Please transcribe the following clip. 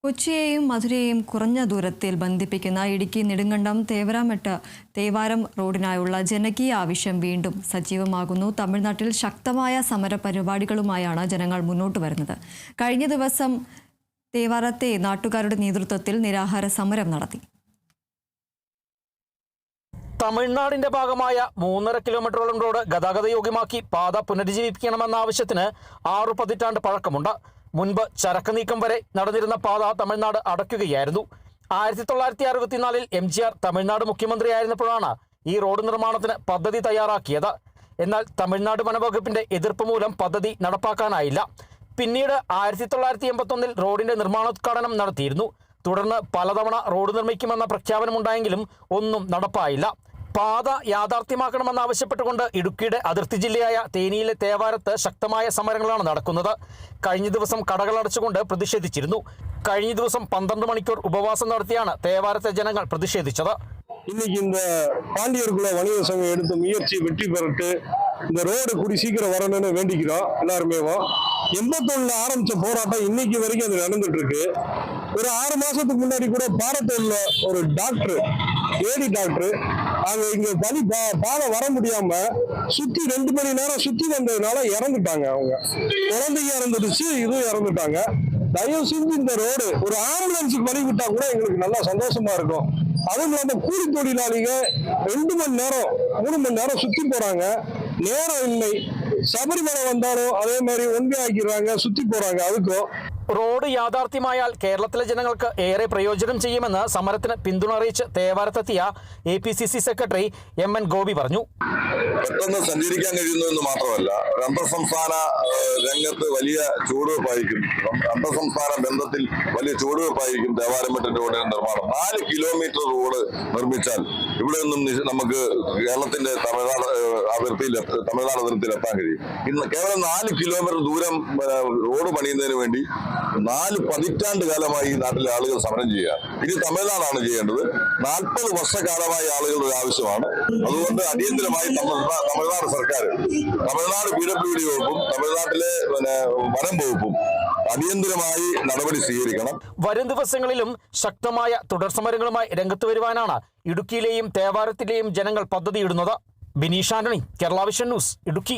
കൊച്ചിയെയും മധുരയെയും കുറഞ്ഞ ദൂരത്തിൽ ബന്ധിപ്പിക്കുന്ന ഇടുക്കി നെടുങ്കണ്ടം തേവരാമെട്ട് തേവാരം റോഡിനായുള്ള ജനകീയ ആവശ്യം വീണ്ടും സജീവമാകുന്നു. തമിഴ്നാട്ടിൽ ശക്തമായ സമര പരിപാടികളുമായാണ് ജനങ്ങൾ മുന്നോട്ട് വരുന്നത്. കഴിഞ്ഞ ദിവസം തേവാരത്തെ നാട്ടുകാരുടെ നേതൃത്വത്തിൽ നിരാഹാര സമരം നടത്തി. തമിഴ്നാടിന്റെ ഭാഗമായ 3.5 കിലോമീറ്ററോളം റോഡ് ഗതാഗതയോഗ്യമാക്കി പാത പുനരുജ്ജീവിപ്പിക്കണമെന്ന ആവശ്യത്തിന് 6 പതിറ്റാണ്ട് പഴക്കമുണ്ട്. മുൻപ് ചരക്ക് നീക്കം വരെ നടന്നിരുന്ന പാത തമിഴ്നാട് അടയ്ക്കുകയായിരുന്നു. 1964 MGR തമിഴ്നാട് മുഖ്യമന്ത്രിയായിരുന്നപ്പോഴാണ് ഈ റോഡ് നിർമ്മാണത്തിന് പദ്ധതി തയ്യാറാക്കിയത്. എന്നാൽ തമിഴ്നാട് വനവകുപ്പിന്റെ എതിർപ്പ് മൂലം പദ്ധതി നടപ്പാക്കാനായില്ല. പിന്നീട് 1981 റോഡിന്റെ നിർമ്മാണോദ്ഘാടനം നടത്തിയിരുന്നു. തുടർന്ന് പലതവണ റോഡ് നിർമ്മിക്കുമെന്ന പ്രഖ്യാപനമുണ്ടായെങ്കിലും ഒന്നും നടപ്പായില്ല. പാത യാഥാർത്ഥ്യമാക്കണമെന്നാവശ്യപ്പെട്ടുകൊണ്ട് ഇടുക്കിയുടെ അതിർത്തി ജില്ലയായ തേനിയിലെ തേവാരത്ത് ശക്തമായ സമരങ്ങളാണ് നടക്കുന്നത്. കഴിഞ്ഞ ദിവസം കടകൾ അടച്ചുകൊണ്ട് പ്രതിഷേധിച്ചിരുന്നു. കഴിഞ്ഞ ദിവസം 12 മണിക്കൂർ ഉപവാസം നടത്തിയാണ് തേവാരത്തെ ജനങ്ങൾ പ്രതിഷേധിച്ചത്. இன்னைக்கு இந்த பாண்டியர்குல வணிக சங்கம் எடுத்த முயற்சி வெற்றி பெறட்டு இந்த ரோடு கூடி சீக்கிரம் வரணும்னு வேண்டிக்கிறோம். எல்லாருமே 81 ஆரம்பிச்ச போராட்டம் இன்னைக்கு வரைக்கும் அது நடந்துட்டு இருக்கு. ஒரு 6 மாசத்துக்கு முன்னாடி கூட பாரத்தூர்ல ஒரு டாக்டர் ஏடி டாக்டர் அங்க இங்க பாதை வர முடியாம சுத்தி 2 மணி நேரம் சுத்தி வந்ததுனால இறந்துட்டாங்க. அவங்க குழந்தைங்க இறந்துடுச்சு, இதுவும் இறந்துட்டாங்க. தயவு செஞ்சு இந்த ரோடு ஒரு ஆம்புலன்ஸுக்கு வழி விட்டா கூட எங்களுக்கு நல்லா சந்தோஷமா இருக்கும். அதுவும் இல்லாம கூலி தொழிலாளிக 2 மணி நேரம் 3 மணி நேரம் சுத்தி போறாங்க. நேரம் இல்லை. ശബരിമല വന്നാലും അതേ മാതിരി ഒൻപി ആക്കിடுறாங்க, சுத்தி போறாங்க. அதுக்கும் റോഡ് യാഥാർത്ഥ്യമായാൽ കേരളത്തിലെ ജനങ്ങൾക്ക് ഏറെ പ്രയോജനം ചെയ്യുമെന്ന് സമരത്തിന് പിന്തുണ അറിയിച്ച് തേവാരത്തെത്തിയ APCC സെക്രട്ടറി MN ഗോപി പറഞ്ഞു. പെട്ടെന്ന് സഞ്ചരിക്കാൻ കഴിയുന്നു മാത്രമല്ല, അന്തർസംസ്ഥാന രംഗത്ത് വലിയ ചുവടുവെപ്പായിരിക്കും. അന്തർസംസ്ഥാന ബന്ധത്തിൽ വലിയ ചുവടുവെപ്പായിരിക്കും തേവാരമെട്ട് റോഡിന്റെ നിർമ്മാണം. 4 കിലോമീറ്റർ റോഡ് നിർമ്മിച്ചാൽ ഇവിടെ നിന്നും നമുക്ക് കേരളത്തിന്റെ തമിഴ്നാട് അതിർത്തിയിൽ എത്താൻ കഴിയും. ഇന്ന് കേവലം 4 കിലോമീറ്റർ ദൂരം റോഡ് പണിയുന്നതിന് വേണ്ടി 4 പതിറ്റാണ്ട് കാലമായി ഈ നാട്ടിലെ ആളുകൾ സമരം ചെയ്യുക. ഇനി തമിഴ്നാടാണ് ചെയ്യേണ്ടത്. 40 വർഷക്കാലമായി ആളുകളുടെ ഒരു ആവശ്യമാണ്. അതുകൊണ്ട് അടിയന്തരമായി തമിഴ്നാട് സർക്കാർ, തമിഴ്നാട് PWD വകുപ്പും തമിഴ്നാട്ടിലെ വനം വകുപ്പും അടിയന്തരമായി നടപടി സ്വീകരിക്കണം. വരും ദിവസങ്ങളിലും ശക്തമായ തുടർ സമരങ്ങളുമായി രംഗത്ത് വരുവാനാണ് ഇടുക്കിയിലെയും തേവാരത്തിലെയും ജനങ്ങൾ പദ്ധതിയിടുന്നത്. Bineesh Antony, Kerala vision news, Idukki.